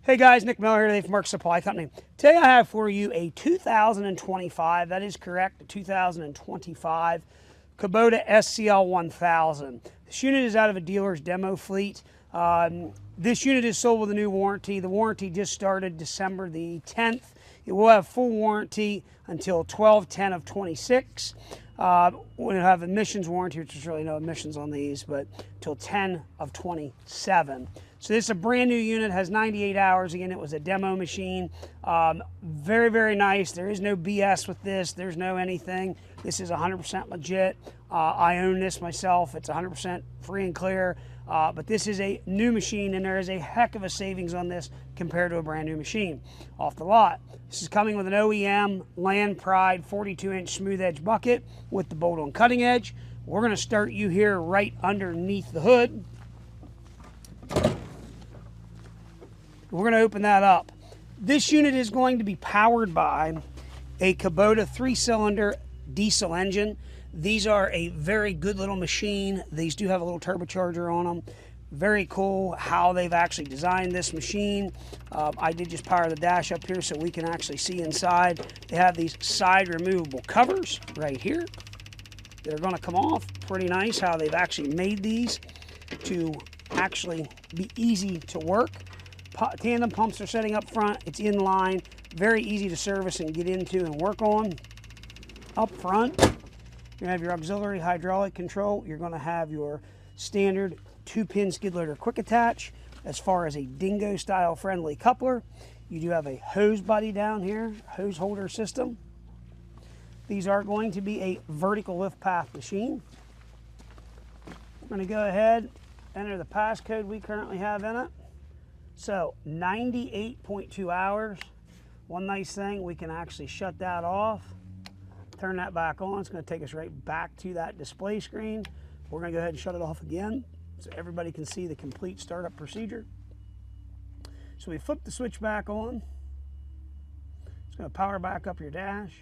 Hey guys, Nick Miller here today from Mark Supply Company. Today I have for you a 2025, that is correct, a 2025 Kubota SCL1000. This unit is out of a dealer's demo fleet. This unit is sold with a new warranty. The warranty just started December the 10th. It will have full warranty until 12/10 of 26. We'll have emissions warranty, which is really no emissions on these, but till 10 of 27. So this is a brand new unit, has 98 hours. Again, it was a demo machine. Very, very nice. There is no BS with this. There's no anything. This is 100% legit. I own this myself. It's 100% free and clear. But this is a new machine, and there is a heck of a savings on this compared to a brand new machine off the lot. This is coming with an OEM Land Pride 42-inch smooth edge bucket with the bolt-on cutting edge. We're going to start you here right underneath the hood. We're going to open that up. This unit is going to be powered by a Kubota 3-cylinder diesel engine. These are a very good little machine. These do have a little turbocharger on them. Very cool how they've actually designed this machine. I did just power the dash up here so we can actually see inside. They have these side removable covers right here that are going to come off. Pretty nice how they've actually made these to actually be easy to work. Tandem pumps are setting up front. It's in line. Very easy to service and get into and work on. Up front, you're going to have your auxiliary hydraulic control. You're going to have your standard 2-pin skid loader quick attach. As far as a dingo style friendly coupler, you do have a hose body down here, hose holder system. These are going to be a vertical lift path machine. I'm going to go ahead, enter the passcode we currently have in it. So 98.2 hours. One nice thing, we can actually shut that off, turn that back on. It's going to take us right back to that display screen. We're going to go ahead and shut it off again so everybody can see the complete startup procedure. So we flip the switch back on. It's going to power back up your dash.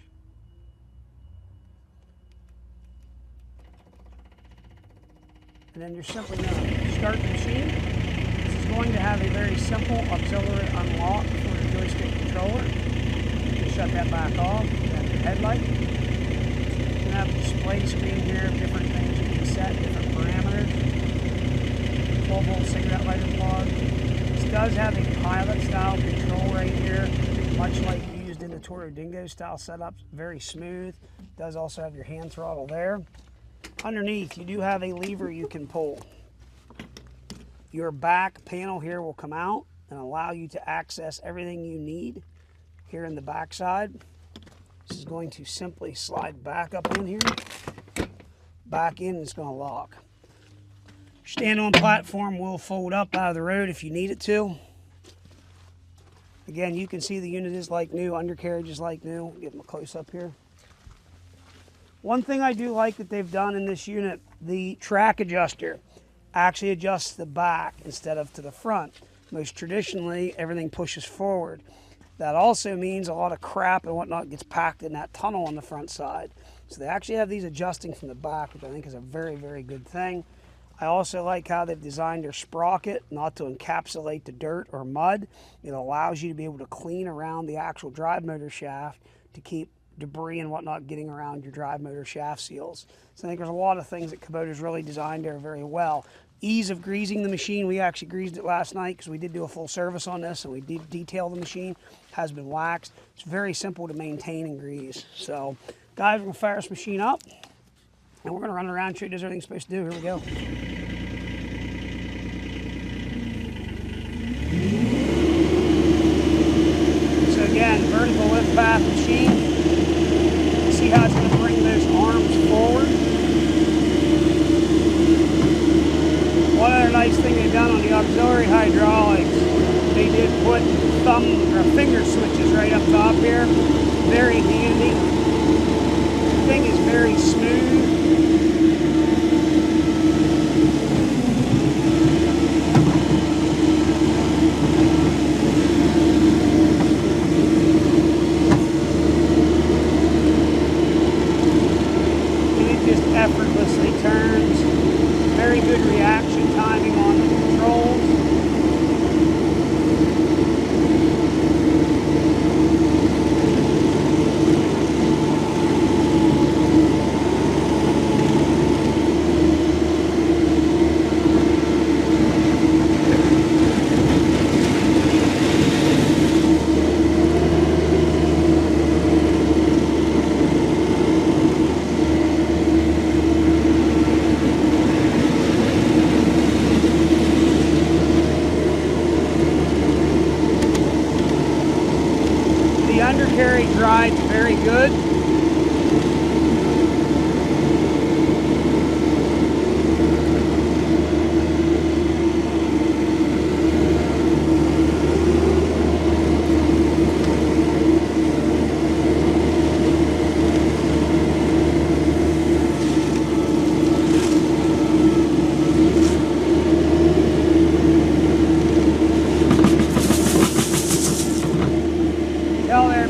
And then you're simply going to start the machine. This is going to have a very simple auxiliary unlock for your joystick controller. You can shut that back off. You have your headlight. You have a display screen here of different things you can set, different parameters. 12-volt cigarette lighter plug. This does have a pilot style control right here, much like used in the Toro Dingo style setups. Very smooth. It does also have your hand throttle there. Underneath, you do have a lever you can pull. Your back panel here will come out and allow you to access everything you need here in the back side. This is going to simply slide back up in here, back in, and it's going to lock. Stand-on platform will fold up out of the road if you need it to. Again, you can see the unit is like new, undercarriage is like new. Give them a close-up here. One thing I do like that they've done in this unit, the track adjuster actually adjusts the back instead of to the front. Most traditionally, everything pushes forward. That also means a lot of crap and whatnot gets packed in that tunnel on the front side. So they actually have these adjusting from the back, which I think is a very, very good thing. I also like how they've designed their sprocket not to encapsulate the dirt or mud. It allows you to be able to clean around the actual drive motor shaft to keep debris and whatnot getting around your drive motor shaft seals. So I think there's a lot of things that Kubota's really designed there very well. Ease of greasing the machine. We actually greased it last night because we did do a full service on this and we did detail the machine. Has been waxed. It's very simple to maintain and grease. So guys, we're going to fire this machine up and we're going to run around and show you does everything it's supposed to do. Here we go. So again, vertical lift path machine. See how it's going to bring those arms forward. One other nice thing they've done on the auxiliary hydraulics, they did put thumb or finger switches right up top here. Very handy. The thing is very smooth. Effortlessly turns. Very good reaction timing on the controls. carry drives very good.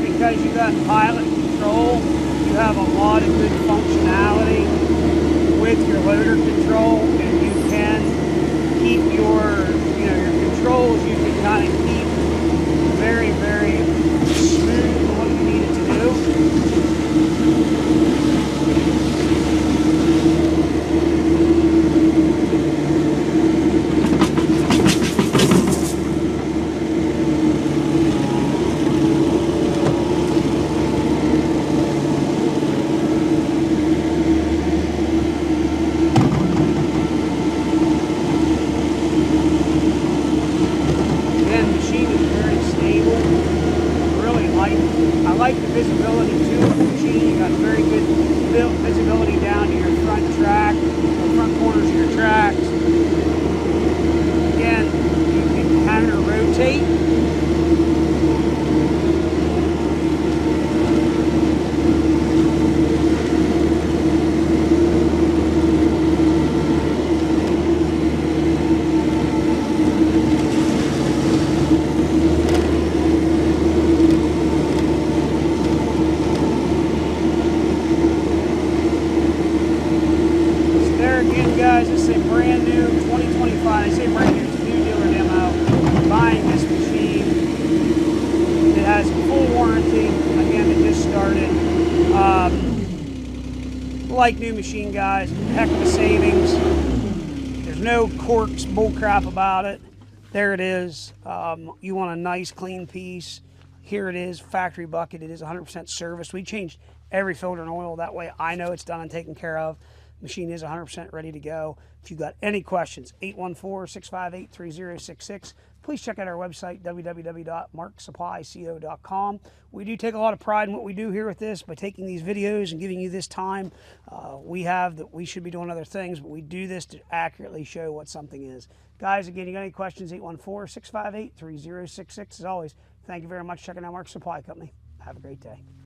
Because you got pilot control, you have a lot of good functionality with your loader control, and you can keep your controls. You can kind of keep very, very smooth for what you need it to do. I like the visibility too of the machine. You got very good visibility down to your front track, the front corners of your tracks. Again, you can counter rotate. Again, guys, this is a brand new 2025. I say brand new, it's a new dealer demo. Buying this machine. It has full warranty. Again, it just started. Like new machine, guys. Heck of a savings. There's no corks, bull crap about it. There it is. You want a nice, clean piece. Here it is, factory bucket. It is 100% serviced. We changed every filter and oil. That way I know it's done and taken care of. Machine is 100% ready to go. If you've got any questions, 814-658-3066. Please check out our website, www.marksupplyco.com. We do take a lot of pride in what we do here with this by taking these videos and giving you this time. We should be doing other things, but we do this to accurately show what something is. Guys, again, you got any questions, 814-658-3066. As always, thank you very much for checking out Mark Supply Company. Have a great day.